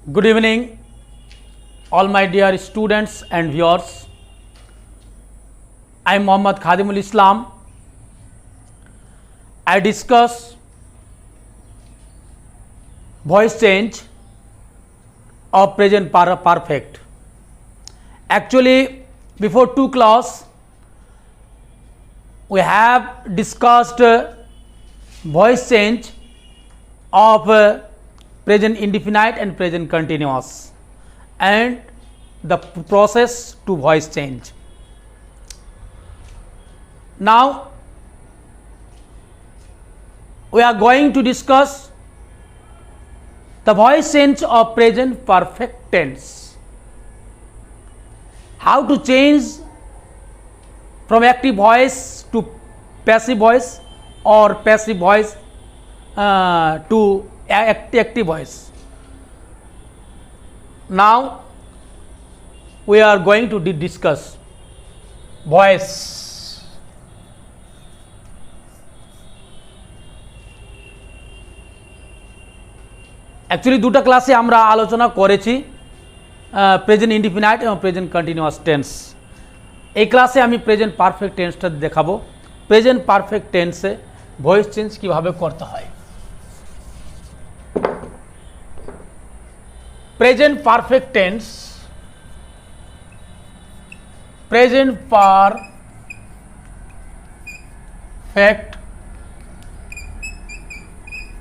Good evening, all my dear students and viewers. I am Mohammad Khadimul Islam. I discuss voice change of present perfect. Actually, before two class, we have discussed voice change of present indefinite and present continuous and the process to voice change. Now we are going to discuss the voice change of present perfect tense. How to change from active voice to passive voice or passive voice to active voice. Now we are going to discuss voice. Actually দুটো ক্লাসে আমরা আলোচনা করেছি present indefinite এবং present continuous tense. এই ক্লাসে আমি present perfect টেন্সটা দেখাবো। প্রেজেন্ট পারফেক্ট টেন্সে ভয়েস চেঞ্জ কিভাবে করতে হয়। Present perfect tense, present perfect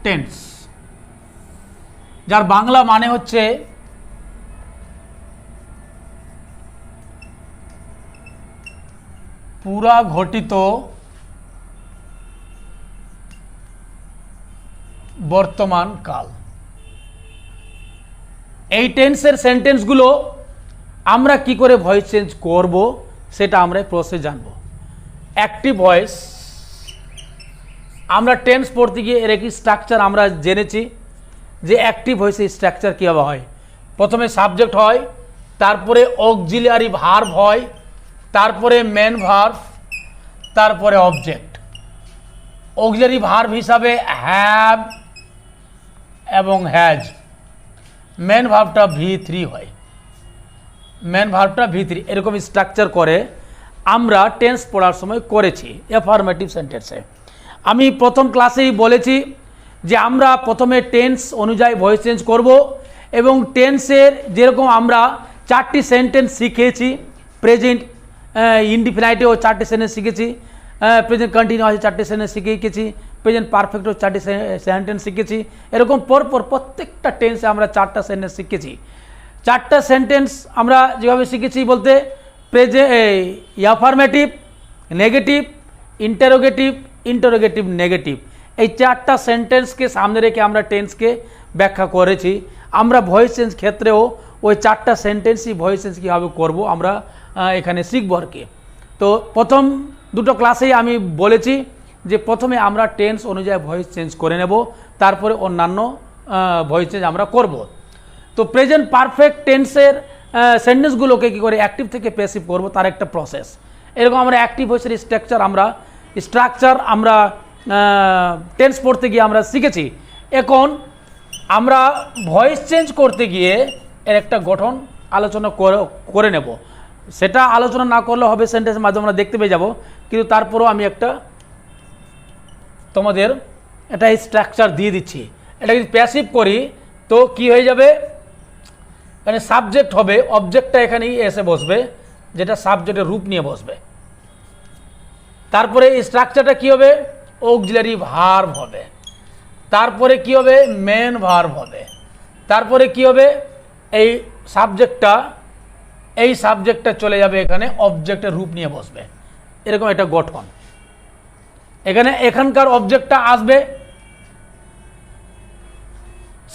tense, যার বাংলা মানে হচ্ছে পুরা ঘটিত বর্তমান কাল। এই টেন্সের সেন্টেন্সগুলো আমরা কি করে ভয়েস চেঞ্জ করব সেটা আমরা প্রসেস জানব। অ্যাক্টিভ ভয়েস, আমরা টেন্স পড়তে গিয়ে এর একটি স্ট্রাকচার আমরা জেনেছি যে অ্যাক্টিভ ভয়েসের স্ট্রাকচার কীভাবে হয়। প্রথমে সাবজেক্ট হয়, তারপরে অক্সিলিয়ারি ভার্ব হয়, তারপরে মেন ভার্ব, তারপরে অবজেক্ট। অক্সিলিয়ারি ভার্ব হিসাবে হ্যাভ এবং হ্যাজ। মেন ভার্বটা V3 হয়, মেন ভার্বটা V3। এরকম স্ট্রাকচার করে আমরা টেন্স পড়ার সময় করেছি অ্যাফার্মেটিভ সেন্টেন্সে। আমি প্রথম ক্লাসেই বলেছি যে আমরা প্রথমে টেন্স অনুযায়ী ভয়েস চেঞ্জ করব এবং টেন্সের যেরকম আমরা চারটি সেন্টেন্স শিখেছি, প্রেজেন্ট ইনডিফিনাইটেও চারটি সেন্টেন্স শিখেছি, প্রেজেন্ট কন্টিনিউয়াসে চারটি সেন্টেন্স শিখেছি, প্রেজেন্ট পারফেক্টও চারটি সেন্টেন্স শিখেছি। এরকম পরপর প্রত্যেকটা টেন্সে আমরা চারটা সেন্টেন্স শিখেছি। চারটা সেন্টেন্স আমরা যেভাবে শিখেছি বলতে affirmative, negative, interrogative, interrogative negative, এই চারটা সেন্টেন্সকে সামনে রেখে আমরা টেন্সকে ব্যাখ্যা করেছি। আমরা ভয়েস চেঞ্জ ক্ষেত্রেও ওই চারটা সেন্টেন্সই ভয়েস চেঞ্জ কীভাবে করবো আমরা এখানে শিখব আর কি। তো প্রথম দুটো ক্লাসেই আমি বলেছি যে প্রথমে আমরা টেন্স অনুযায়ী ভয়েস চেঞ্জ করে নেব, তারপরে অন্যান্য ভয়েস চেঞ্জ আমরা করব। তো প্রেজেন্ট পারফেক্ট টেন্সের সেন্টেন্সগুলোকে কী করে অ্যাক্টিভ থেকে প্যাসিভ করব তার একটা প্রসেস। এরকম আমরা অ্যাক্টিভ ভয়েসের স্ট্রাকচার আমরা টেন্স পড়তে গিয়ে আমরা শিখেছি। এখন আমরা ভয়েস চেঞ্জ করতে গিয়ে এর একটা গঠন আলোচনা করে নেব। সেটা আলোচনা না করলে হবে, সেন্টেন্সের মাধ্যমে আমরা দেখতে পেয়ে যাব, কিন্তু তারপরেও আমি একটা তোমাদের একটা স্ট্রাকচার দিয়ে দিচ্ছি। এটা যদি প্যাসিভ করি তো কি হয়ে যাবে, এখানে সাবজেক্ট হবে, অবজেক্টটা এখানেই এসে বসবে, যেটা সাবজেক্টের রূপ নিয়ে বসবে। তারপরে এই স্ট্রাকচারটা কি হবে, অক্সিলিয়ারি ভার্ব হবে, তারপরে কি হবে, মেন ভার্ব হবে, তারপরে কি হবে, এই সাবজেক্টটা চলে যাবে এখানে অবজেক্টের রূপ নিয়ে বসবে। এরকম একটা গঠন। এখানকার অবজেক্টটা আসবে,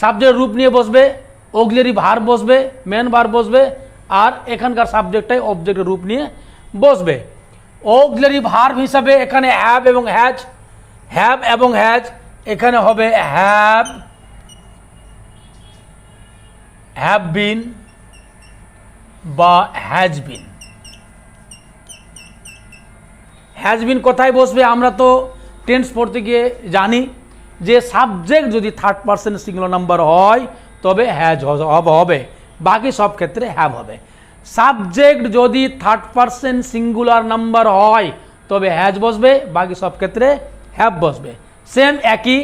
সাবজেক্টের রূপ নিয়ে বসবে, অক্সিলিয়ারি ভার্ব বসবে, মেন ভার্ব বসবে, আর এখানকার সাবজেক্টটাই অবজেক্টের রূপ নিয়ে বসবে। অক্সিলিয়ারি ভার্ব হিসাবে এখানে হ্যাভ এবং হ্যাজ, এখানে হবে হ্যাভ বিন বা হ্যাজ বিন। হ্যাজ বিন কোথায় বসবে, আমরা তো টেন্স পড়তে গিয়ে জানি যে সাবজেক্ট যদি থার্ড পারসন সিঙ্গুলার নাম্বার হয় তবে হ্যাজ হবে, বাকি সব ক্ষেত্রে হ্যাভ হবে। সাবজেক্ট যদি থার্ড পারসন সিঙ্গুলার নাম্বার হয় তবে হ্যাজ বসবে, বাকি সব ক্ষেত্রে হ্যাভ বসবে। সেম একই,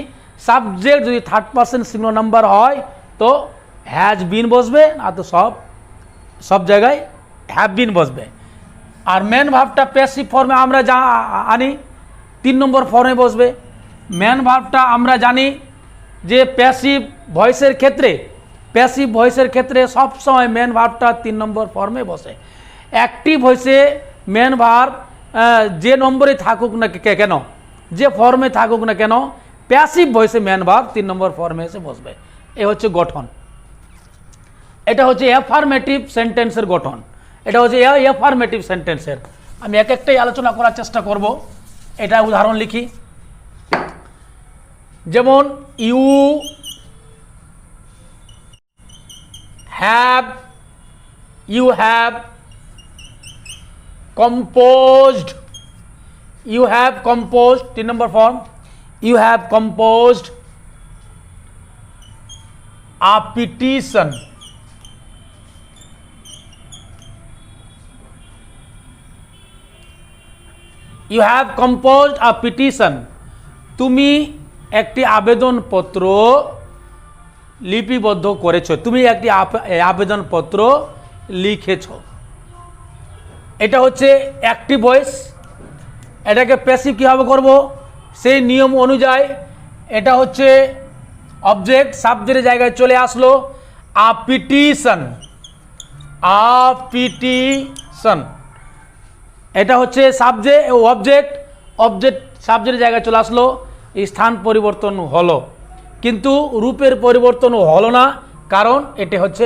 সাবজেক্ট যদি থার্ড পারসন সিঙ্গুলার নাম্বার হয় তো হ্যাজ বিন বসবে, না তো সব জায়গায় হ্যাভ বিন বসবে। আর মেন ভার্বটা প্যাসিভ ফর্মে আমরা যা আনি 3 নম্বর ফর্মে বসবে। মেন ভার্বটা আমরা জানি যে প্যাসিভ ভয়েসের ক্ষেত্রে সবসময় মেন ভার্বটা 3 নম্বর ফর্মে বসে। অ্যাক্টিভ ভয়েসে মেন ভার্ব যে নম্বরে থাকুক না কেন, যে ফর্মে থাকুক না কেন, প্যাসিভ ভয়েসে মেন ভার্ব 3 নম্বর ফর্মে এসে বসবে। এ হচ্ছে গঠন। এটা হচ্ছে অ্যাফার্মেটিভ সেন্টেন্সের গঠন। এটা হচ্ছে অ্যাফার্মেটিভ সেন্টেন্সের। আমি এক একটাই আলোচনা করার চেষ্টা করব। এটা উদাহরণ লিখি, যেমন ইউ হ্যাভ composed, 3 নম্বর form, you have composed a petition, তুমি একটি আবেদনপত্র লিপিবদ্ধ করেছো, তুমি একটি আবেদনপত্র লিখেছ। এটা হচ্ছে অ্যাক্টিভ ভয়েস। এটাকে প্যাসিভ কীভাবে করব, সেই নিয়ম অনুযায়ী এটা হচ্ছে অবজেক্ট, সাবজেক্টের জায়গায় চলে আসলো আ পিটিশন। এটা হচ্ছে সাবজেক্ট, অবজেক্ট সাবজেক্টের জায়গায় চলে আসলো, স্থান পরিবর্তন হলো, কিন্তু রূপের পরিবর্তন হলো না, কারণ এটা হচ্ছে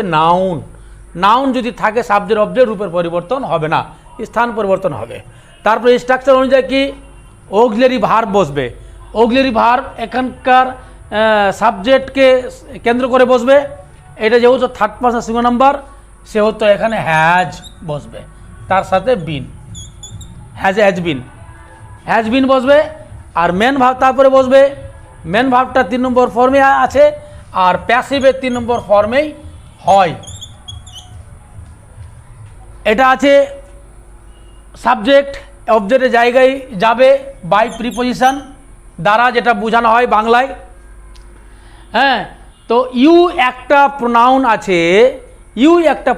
নাউন যদি থাকে সাবজেক্ট অবজেক্ট, রূপের পরিবর্তন হবে না, স্থান পরিবর্তন হবে। তারপরে স্ট্রাকচার অনুযায়ী কি অক্সিলারি ভার্ব বসবে। অক্সিলারি ভার্ব এখানকার সাবজেক্টকে কেন্দ্র করে বসবে। এটা যেহেতু থার্ড পারসন সিঙ্গুলার নাম্বার, সেহেতু এখানে হ্যাজ বসবে, তার সাথে বিন, হ্যাজ বিন বসবে। আর মেন ভার্ব তারপরে বসবে। মেন ভার্বটা 3 নম্বর ফর্মে আছে, আর প্যাসিভের 3 নম্বর ফর্মেই হয়। এটা আছে সাবজেক্ট অবজেক্টের জায়গায় যাবে বাই প্রিপোজিশন দ্বারা, যেটা বোঝানো হয় বাংলায়। হ্যাঁ, তো ইউ একটা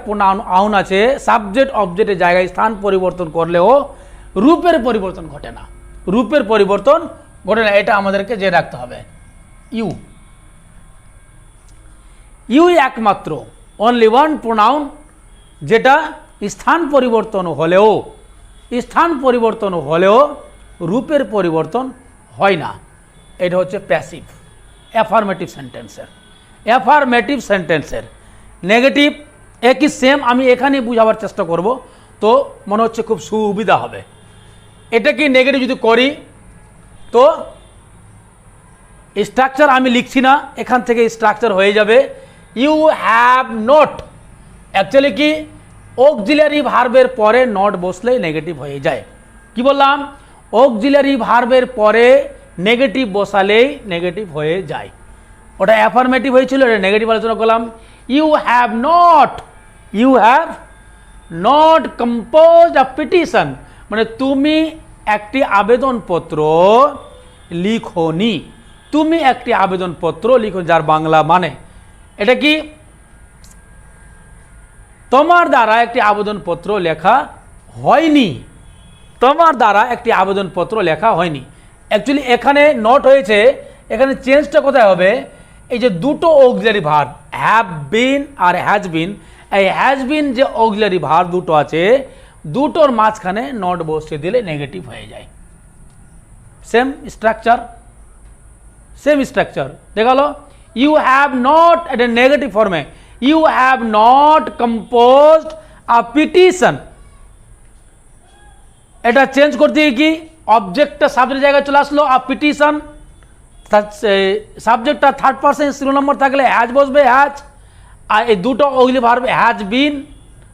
প্রোনাউন আছে, সাবজেক্ট অবজেক্টের জায়গায় স্থান পরিবর্তন করলেও রূপের পরিবর্তন ঘটে না, এটা আমাদেরকে জেনে রাখতে হবে। ইউ একমাত্র অনলি ওয়ান প্রোনাউন যেটা স্থান পরিবর্তন হলেও রূপের পরিবর্তন হয় না। এটা হচ্ছে প্যাসিভ। অ্যাফার্মেটিভ সেন্টেন্সের নেগেটিভ একই সেম, আমি এখানে বুঝাবার চেষ্টা করব, তো মনে হচ্ছে খুব সুবিধা হবে। এটা কি নেগেটিভ যদি করি তো স্ট্রাকচার আমি লিখছি না, এখান থেকে স্ট্রাকচার হয়ে যাবে ইউ হ্যাভ নট। অ্যাকচুয়ালি কি অক্সিলারি ভার্বের পরে নট বসলেই নেগেটিভ হয়ে যায়। কি বললাম, অক্সিলারি ভার্বের পরে নেগেটিভ বসালেই নেগেটিভ হয়ে যায়। ওটা অ্যাফার্মেটিভ হয়েছিল, এটা নেগেটিভ আলোচনা করলাম। You have not compose a petition, মানে তুমি একটি আবেদনপত্র লিখোনি, যার বাংলা মানে এটা কি তোমার দ্বারা একটি আবেদনপত্র লেখা হয়নি, অ্যাকচুয়ালি এখানে নট হয়েছে, এখানে চেঞ্জটা কোথায় হবে, এই যে দুটো অক্সিলারি ভার্ব হ্যাভ বিন আর হ্যাজ বিন, এই হ্যাজ বিন যে অক্সিলারি ভার্ব দুটো আছে, দুটোর মাঝখানে নট বসিয়ে দিলে নেগেটিভ হয়ে যায়। সেম স্ট্রাকচার দেখালো। ইউ হ্যাভ নট, এটা নেগেটিভ ফর্মে, you have not composed a petition. এটা চেঞ্জ করতে কি অবজেক্টটা সাবজেক্টের জায়গায় চলে আসলো, আ পিটিশন, সাবজেক্টটা থার্ড পারসন সিঙ্গুলার নাম্বার থাকলে হ্যাজ বসবে, হ্যাজ। আর এই দুটো অক্সিলারি ভার্ব হ্যাজ বিন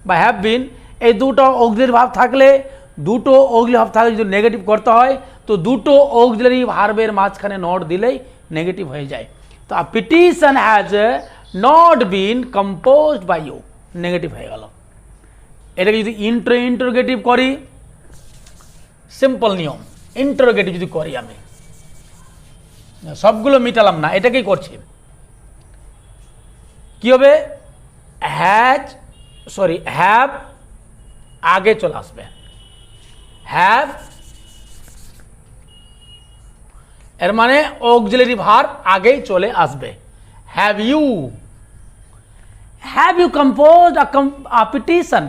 বা হ্যাভ বিন, এই দুটো অক্সিলারি ভার্ব থাকলে যদি নেগেটিভ করতে হয় তো দুটো অক্সিলারি ভার্বের মাঝখানে নট দিলেই নেগেটিভ হয়ে যায়। তো a petition has not been composed by you, negative হয়ে গেল। এটাকে যদি ইন্টারোগেটিভ করি, সিম্পল নিয়ম, ইন্টারোগেটিভ যদি করি, আমি সবগুলো মিটালাম না, এটাকেই করছি। কি হবে? হ্যাভ আগে চলে আসবে, হ্যাভ এর মানে অক্সিলারি ভার্ব আগেই চলে আসবে। Have you composed a petition,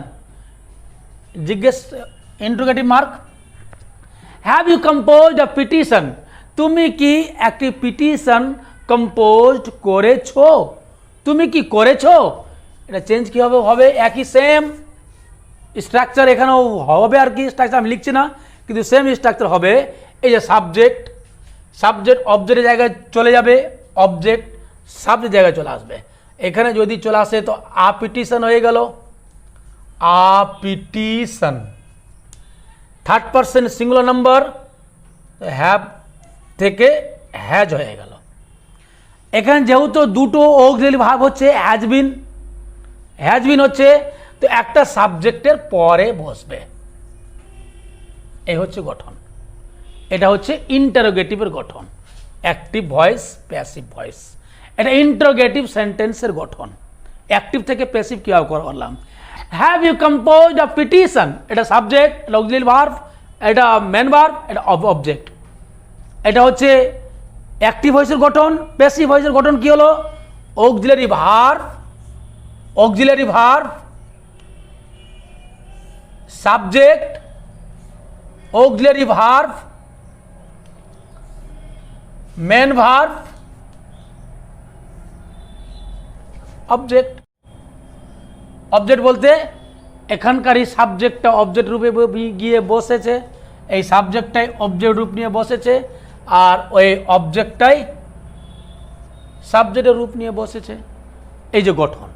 জিজ্ঞেস interrogative mark. Have you composed a petition, তুমি কি একটি পিটিশন কম্পোজড করেছো? তুমি কি করেছো? এটা চেঞ্জ কি হবে একই সেম স্ট্রাকচার এখানেও হবে আর কি, স্ট্রাকচার আমি লিখছি না, কিন্তু সেম স্ট্রাকচার হবে। এই যে সাবজেক্ট অবজেক্টের জায়গায় চলে যাবে, অবজেক্ট সাবজেক্ট জায়গায় চলে আসবে। এখানে যদি চলে আসে তো আ পিটিশন হয়ে গেল, a petition. Third person singular number, have থেকে হ্যাজ হয়ে গেল। এখানে যেহেতু দুটো অক্সিলারি ভার্ব হচ্ছে, হ্যাজ বিন হচ্ছে, তো একটা সাবজেক্টের পরে বসবে। এই হচ্ছে গঠন। এটা হচ্ছে ইন্টারোগেটিভের গঠন, অ্যাক্টিভ ভয়েস, প্যাসিভ ভয়েস। এটা ইন্টারোগেটিভ সেন্টেন্সের গঠন। অ্যাক্টিভ থেকে প্যাসিভ কীভাবে করলাম? Have you composed a petition, এটা সাবজেক্ট, এটা অক্সিলারি ভার্ব, এটা মেন ভার্ব, এটা অবজেক্ট। এটা হচ্ছে অ্যাক্টিভ ভয়েসের গঠন। প্যাসিভ ভয়েসের গঠন কি হলো? Auxiliary verb, subject, auxiliary verb, main verb, object. Object বলতে এখানকার এই সাবজেক্টটা অবজেক্ট রূপে গিয়ে বসেছে, এই সাবজেক্টটাই অবজেক্ট রূপ নিয়ে বসেছে, আর ওই অবজেক্টটাই সাবজেক্টের রূপ নিয়ে বসেছে। এই যে গঠন।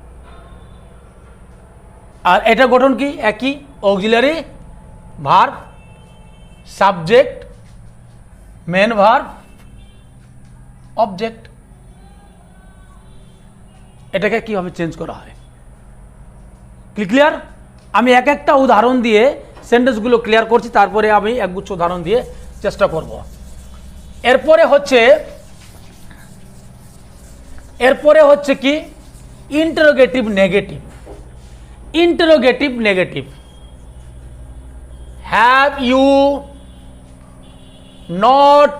আর এটা গঠন কি? একই, auxiliary verb, subject, main verb, object. এটাকে কিভাবে চেঞ্জ করা হয়? ক্লিয়ার? আমি এক একটা উদাহরণ দিয়ে সেন্টেন্সগুলো ক্লিয়ার করছি, তারপরে আমি একগুচ্ছ উদাহরণ দিয়ে চেষ্টা করব। এরপরে হচ্ছে কি? Interrogative negative. Have you not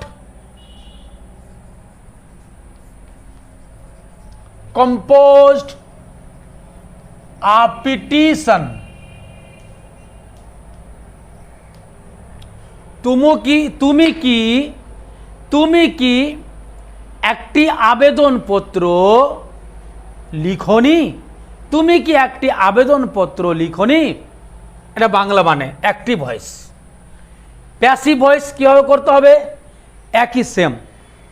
composed a petition, তুমি কি একটি আবেদনপত্র লিখনি? তুমি কি একটি আবেদনপত্র লিখনি? এটা বাংলা মানে অ্যাক্টিভ ভয়েস। প্যাসিভ ভয়েস কীভাবে করতে হবে? একই সেম,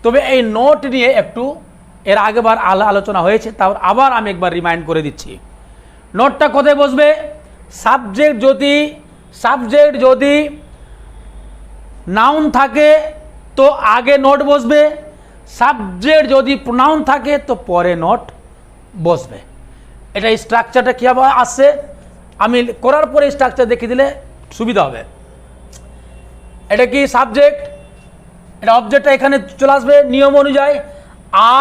তবে এই নোট নিয়ে একটু এর আগেবার আলোচনা হয়েছে, তারপর আবার আমি একবার রিমাইন্ড করে দিচ্ছি। নোটটা কোথায় বসবে? সাবজেক্ট যদি নাউন থাকে তো আগে নোট বসবে, সাবজেক্ট যদি প্রোনাউন থাকে তো পরে নোট বসবে। এটা স্ট্রাকচারটা কীভাবে আসছে আমি করার পরে স্ট্রাকচার দেখিয়ে দিলে সুবিধা হবে। এটা কি সাবজেক্ট, এটা অবজেক্টটা এখানে চলে আসবে নিয়ম অনুযায়ী। আ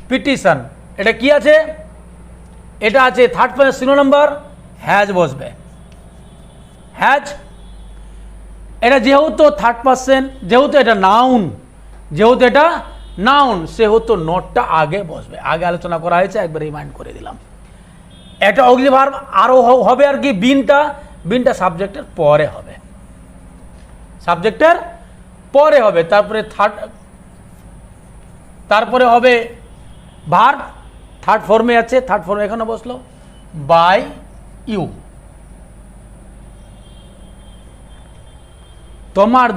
পিটিশন, এটা কি আছে? এটা আছে third person singular number, has বসবে। হ্যাজ, এটা যেহেতু থার্ড পারসন, যেহেতু এটা নাউন, সেহেতু নোটটা আগে বসবে। আগে আলোচনা করা হয়েছে, একবার রিমাইন্ড করে দিলাম। এটা অক্সিলারি ভার্ব আরও হবে আর কি, বিনটা সাবজেক্টের পরে হবে, তারপরে হবে ভার্ব, থার্ড ফর্মে আছে, থার্ড ফর্মে এখানে বসলো বাই ইউ। তোমার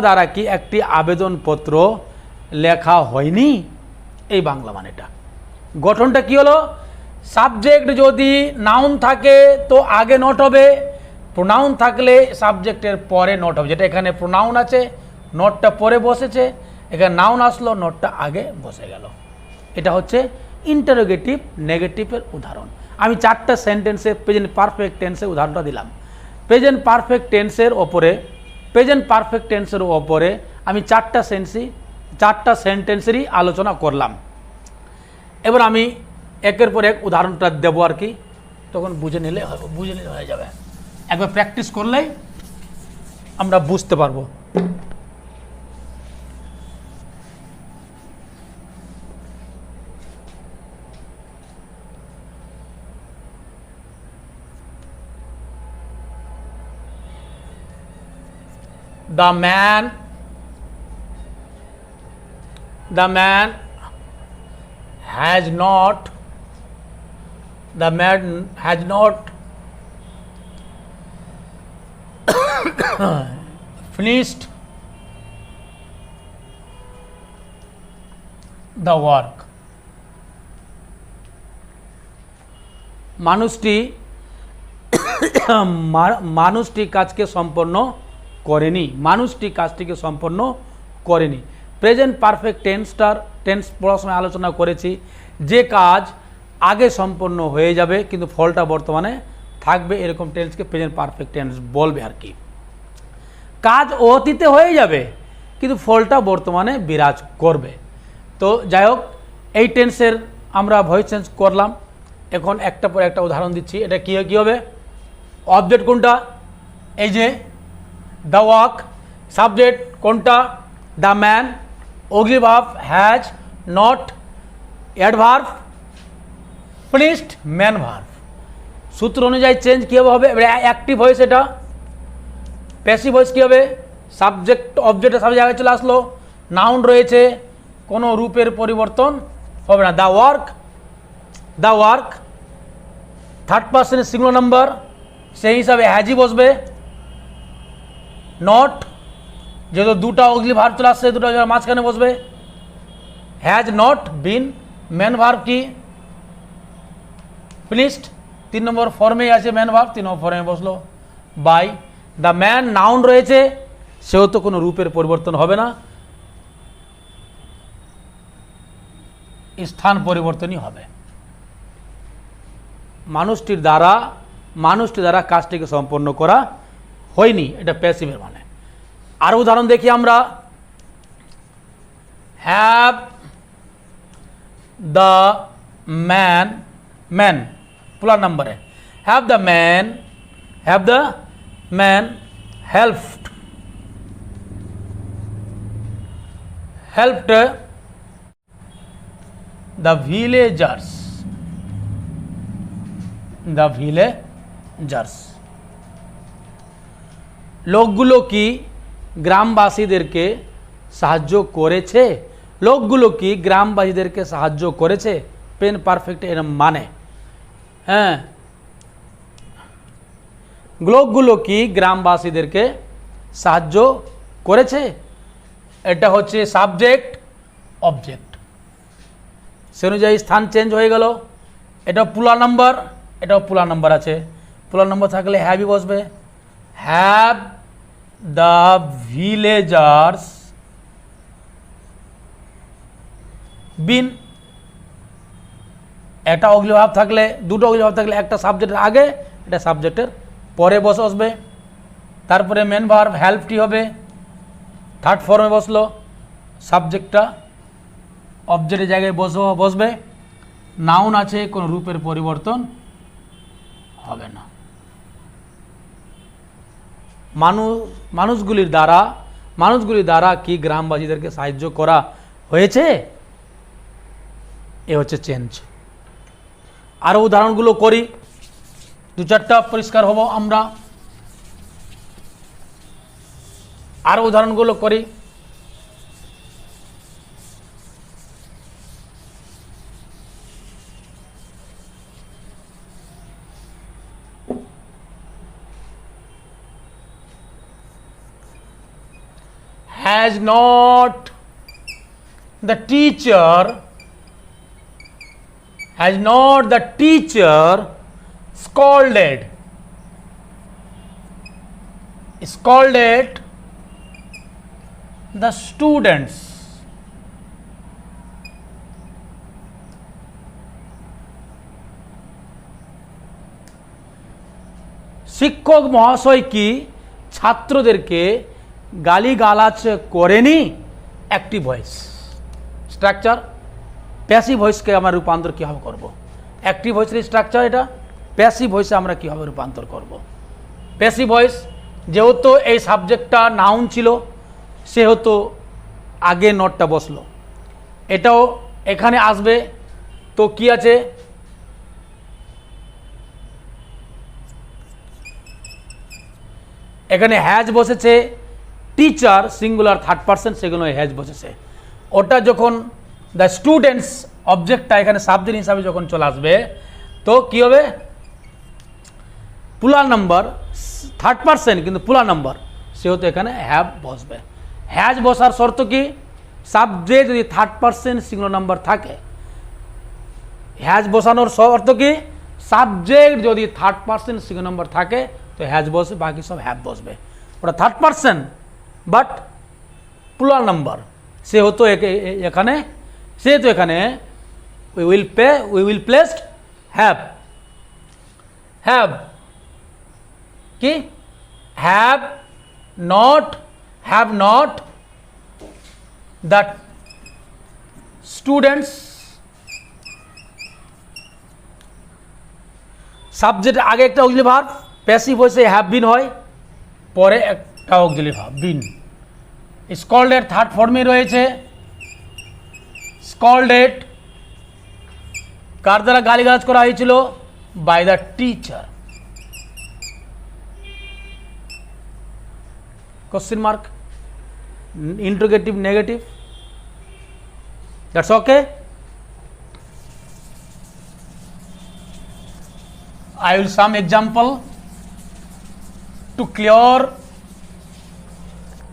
দ্বারা কি একটি আবেদনপত্র লেখা হয়নি? এই বাংলা মানেটা। গঠনটা কি হলো? সাবজেক্ট যদি নাউন থাকে তো আগে নোট হবে, প্রোনাউন থাকলে সাবজেক্টের পরে নোট হবে। যেটা এখানে প্রোনাউন আছে, নোটটা পরে বসেছে, এখানে নাউন আসলো, নটটা আগে বসে গেল। এটা হচ্ছে ইন্টারোগেটিভ নেগেটিভের উদাহরণ। আমি 4টা সেন্টেন্সে প্রেজেন্ট পারফেক্ট টেন্সের উদাহরণটা দিলাম। প্রেজেন্ট পারফেক্ট টেন্সের ওপরে আমি 4টা সেন্টেন্সেরই আলোচনা করলাম। এবার আমি একের পর এক উদাহরণটা দেবো আর কি, তখন বুঝে নিলে হয়ে যাবে। একবার প্র্যাকটিস করলেই আমরা বুঝতে পারবো। The man has not finished the work. মানুষটি কাজটিকে সম্পন্ন করেনি। প্রেজেন্ট পারফেক্ট টেন্স পড়ার সময় আলোচনা করেছি, যে কাজ আগে সম্পন্ন হয়ে যাবে কিন্তু ফলটা বর্তমানে থাকবে, এরকম টেন্সকে প্রেজেন্ট পারফেক্ট টেন্স বলবে আর কি। কাজ অতীতে হয়ে যাবে কিন্তু ফলটা বর্তমানে বিরাজ করবে। তো যাই হোক, এই টেন্সের আমরা ভয়েস চেঞ্জ করলাম। এখন একটা পর একটা উদাহরণ দিচ্ছি। এটা কী হবে? অবজেক্ট কোনটা? এই যে দ্য ওয়ার্ক। সাবজেক্ট কোনটা? The man. Ugly verb has not. Adverb finished man verb. সূত্র অনুযায়ী চেঞ্জ কী হবে? Active voice. এটা প্যাসিভ ভয়েস কী হবে? সাবজেক্ট অবজেক্টের সব জায়গায় চলে আসলো, নাউন রয়েছে, কোনো রূপের পরিবর্তন হবে না। দ্য ওয়ার্ক থার্ড পার্সনের সিঙ্গুলার নাম্বার, সেই হিসাবে হ্যাজই বসবে। নট যেহেতু দুটা অগ্লি ভার্ব চলে আসছে, দুটো মাঝখানে বসবে। Has not bin. Man verb কি? ফিনিশড 3 নম্বর ফর্মেই আছে ম্যান ভার্ব, 3 নম্বর ফর্মে বসলো। বাই দ্য ম্যান নাউন রয়েছে, সেহেতু কোনো রূপের পরিবর্তন হবে না, স্থান পরিবর্তনই হবে। মানুষটির দ্বারা কাজটিকে সম্পন্ন করা হয়নি, এটা প্যাসিভের মানে। আর উদাহরণ দেখি আমরা। হ্যাভ দ্য ম্যান পুলার নাম্বারে, have the man helped the villagers. লোকগুলো কি গ্রামবাসীদেরকে সাহায্য করেছে? পেন পারফেক্ট এর মানে, হ্যাঁ, লোকগুলো কি গ্রামবাসীদেরকে সাহায্য করেছে? এটা হচ্ছে সাবজেক্ট অবজেক্ট, সে অনুযায়ী স্থান চেঞ্জ হয়ে গেল। এটা পুলার নাম্বার, আছে। পুলার নাম্বার থাকলে হ্যাভই বসবে। হ্যাভ দ্য ভিলেজার্স বিন। একটা অগ্লি ভাব থাকলে, দুটো অগ্লি ভাব থাকলে একটা সাবজেক্টের আগে, এটা সাবজেক্টের পরে বসবে। তারপরে মেন ভার্ব হেল্পটি হবে, থার্ড ফর্মে বসলো। সাবজেক্টটা অবজেক্টের জায়গায় বসবে। নাউন আছে, কোনো রূপের পরিবর্তন হবে না। মানুষগুলির দ্বারা কি গ্রামবাসীদেরকে সাহায্য করা হয়েছে? এ হচ্ছে চেঞ্জ। আরও উদাহরণগুলো করি, 2-4টা পরিষ্কার হব আমরা। আরও উদাহরণগুলো করি। Has not the teacher scolded the students? শিক্ষক মহাশয় কি ছাত্রদেরকে গালিগালাজ করেনি? Active voice. স্ট্রাকচার প্যাসিভ ভয়েসকে আমরা রূপান্তর কীভাবে করব? অ্যাক্টিভ ভয়েসের স্ট্রাকচার এটা, প্যাসিভ ভয়েসে আমরা কীভাবে রূপান্তর করব? প্যাসিভ ভয়েস যেহেতু এই সাবজেক্টটা নাউন ছিল সেহেতু আগে নটটা বসলো, এটাও এখানে আসবে। তো কি আছে? এখানে হ্যাজ বসেছে, টিচার সিঙ্গুলার থার্ড পারসন, সেগুলো হ্যাজ বসেছে। ওটা যখন দ্য স্টুডেন্টস অবজেক্টটা এখানে সাবজেক্ট হিসাবে যখন চলে আসবে তো কি হবে? প্লুরাল নাম্বার, থার্ড পারসন কিন্তু প্লুরাল নাম্বার, সেহেতু এখানে হ্যাভ বসবে। হ্যাজ বসার শর্ত কি? সাবজেক্ট যদি থার্ড পারসন সিঙ্গুলার নাম্বার থাকে। হ্যাজ বসানোর শর্ত কি? সাবজেক্ট যদি থার্ড পারসন সিঙ্গুলার নাম্বার থাকে তো হ্যাজ বসবে, বাকি সব হ্যাভ বসবে। ওটা third person but plural number, সেহেতু এখানে উই উইল প্লেসড হ্যাভ কি? Have not that students, subject আগে একটা অক্সিলারি ভার্ব, প্যাসিভ ভয়েসে হ্যাভ বিন হয়, পরে একটা auxiliary verb been. Scolded third ফর্মে রয়েছে। স্কল্ডেড কার দ্বারা গালিগালাজ করা হয়েছিল? By the teacher. Question mark, interrogative negative, that's okay. I will some example to clear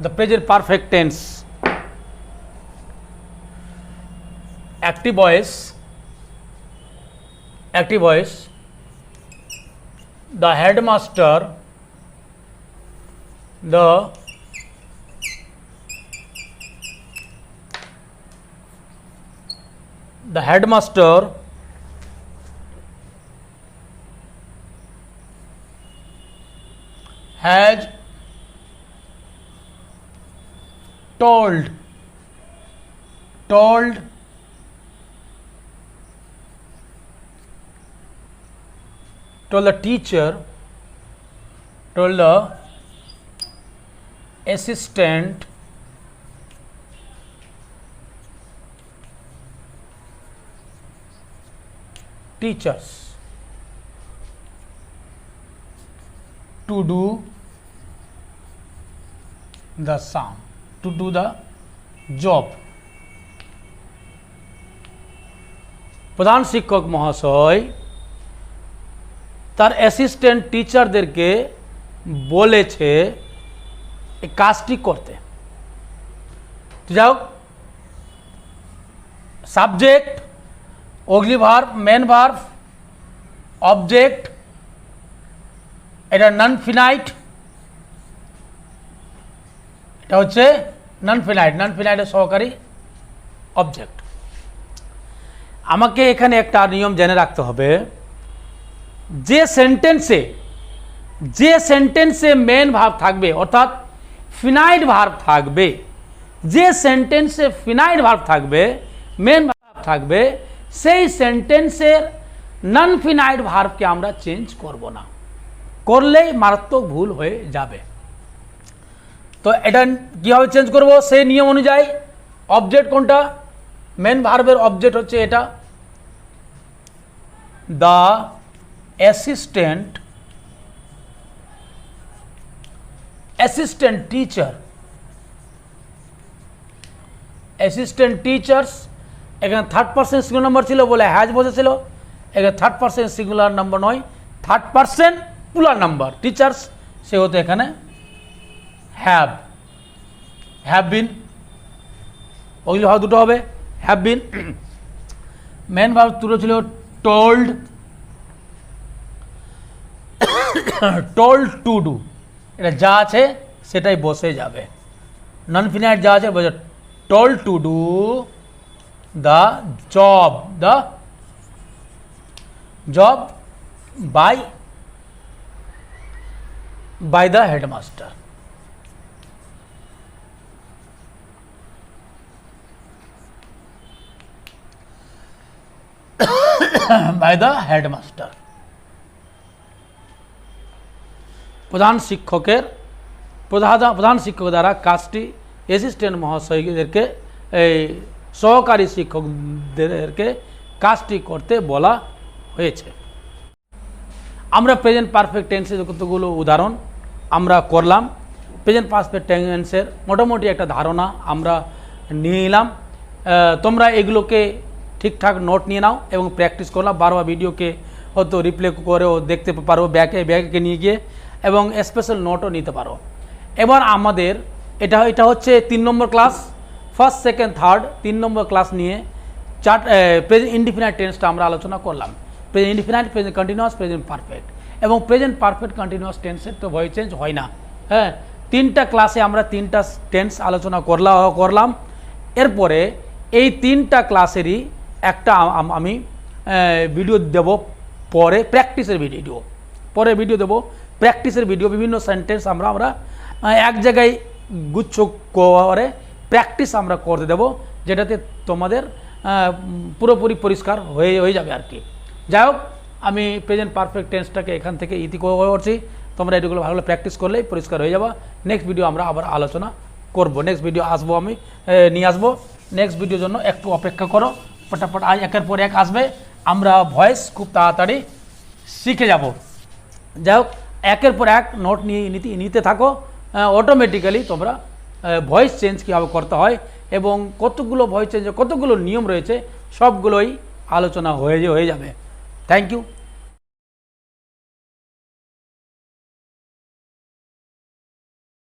the present perfect tense. Active voice, the headmaster, the headmaster has told the teacher, told the assistant teachers to do the sum, to do the job. প্রধান শিক্ষক মহাশয় তার assistant টিচারদেরকে বলেছে এই কাজটি করতে। যাই হোক, subject, auxiliary verb, main verb, object, এটা নন ফিনাইট, এটা হচ্ছে নন ফিনাইটের সহকারী অবজেক্ট। আমাকে এখানে একটা নিয়ম জেনে রাখতে হবে, যে সেন্টেন্সে মেন ভার্ব থাকবে অর্থাৎ ফিনাইট ভার্ব থাকবে, যে সেন্টেন্সে ফিনাইট ভার্ব থাকবে, মেন ভার্ব থাকবে, সেই সেন্টেন্সের নন ফিনাইট ভার্বকে আমরা চেঞ্জ করব না, করলেই মারাত্মক ভুল হয়ে যাবে। তো এটা কীভাবে চেঞ্জ করব? সেই নিয়ম অনুযায়ী অবজেক্ট কোনটা? মেন ভার্বের অবজেক্ট হচ্ছে এটা, দ্য অ্যাসিস্ট্যান্ট টিচার্স। এখানে থার্ড পারসন সিঙ্গুলার নাম্বার ছিল বলে হ্যাজ বসেছিল, এখানে থার্ড পারসন সিঙ্গুলার নাম্বার নয়, third person plural number teachers, সেহেতু এখানে হ্যাভ বিন, ওইগুলো ভাব দুটো হবে, হ্যাভ বিন। মেন ভার্ব দুটো ছিল টোল্ড টু ডু, এটা যা আছে সেটাই বসে যাবে। নন ফিনাইট যা আছে বসে, told to do the job by by the headmaster. By the headmaster, প্রধান শিক্ষক দ্বারা কাজটি অ্যাসিস্ট্যান্ট মহাশয়দেরকে এই সহকারী শিক্ষকদেরকে কাজটি করতে বলা হয়েছে। আমরা প্রেজেন্ট পারফেক্ট টেন্সের কতগুলো উদাহরণ আমরা করলাম। প্রেজেন্ট পারফেক্ট টেন্সের মোটামুটি একটা ধারণা আমরা নিয়ে নিলাম। তোমরা এগুলোকে ঠিকঠাক নোট নিয়ে নাও এবং প্র্যাকটিস করলাম। বারবার ভিডিওকে হয়তো রিপ্লে করেও দেখতে পারো, ব্যাগে নিয়ে গিয়ে, এবং স্পেশাল নোটও নিতে পারো। এবার আমাদের এটা হচ্ছে 3 নম্বর ক্লাস, ফার্স্ট সেকেন্ড থার্ড 3 নম্বর ক্লাস নিয়ে প্রেজেন্ট ইনডিফিনাইট টেন্সটা আমরা আলোচনা করলাম। Present indefinite, present continuous, present perfect. এবং প্রেজেন্ট পারফেক্ট কন্টিনিউয়াস টেন্সের তো ভয়েস চেঞ্জ হয় না। হ্যাঁ, 3টা ক্লাসে আমরা 3টা টেন্স আলোচনা করলাম। এরপরে এই 3টা ক্লাসেরই একটা আমি ভিডিও দেব, পরে প্র্যাকটিসের ভিডিও দেবো, প্র্যাকটিসের ভিডিও। বিভিন্ন সেন্টেন্স আমরা এক জায়গায় গুচ্ছ করে প্র্যাকটিস আমরা করতে দেবো, যেটাতে তোমাদের পুরোপুরি পরিষ্কার হয়ে যাবে আর কি। যাই হোক, আমি প্রেজেন্ট পারফেক্ট টেন্সটাকে এখান থেকে ইতি করছি। তোমরা এগুলো ভালো প্র্যাকটিস করলেই পরিষ্কার হয়ে যাবে। নেক্সট ভিডিও আমরা আবার আলোচনা করব। নেক্সট ভিডিও আমি নিয়ে আসবো। নেক্সট ভিডিওর জন্য একটু অপেক্ষা করো, ফটাফট আজ একের পর এক আসবে। আমরা ভয়েস খুব তাড়াতাড়ি শিখে যাব। যাই হোক, একের পর এক নোট নিতে থাকো। অটোমেটিক্যালি তোমরা ভয়েস চেঞ্জ কীভাবে করতে হয় এবং কতগুলো ভয়েস চেঞ্জ, কতগুলো নিয়ম রয়েছে, সবগুলোই আলোচনা হয়ে যাবে। Thank you.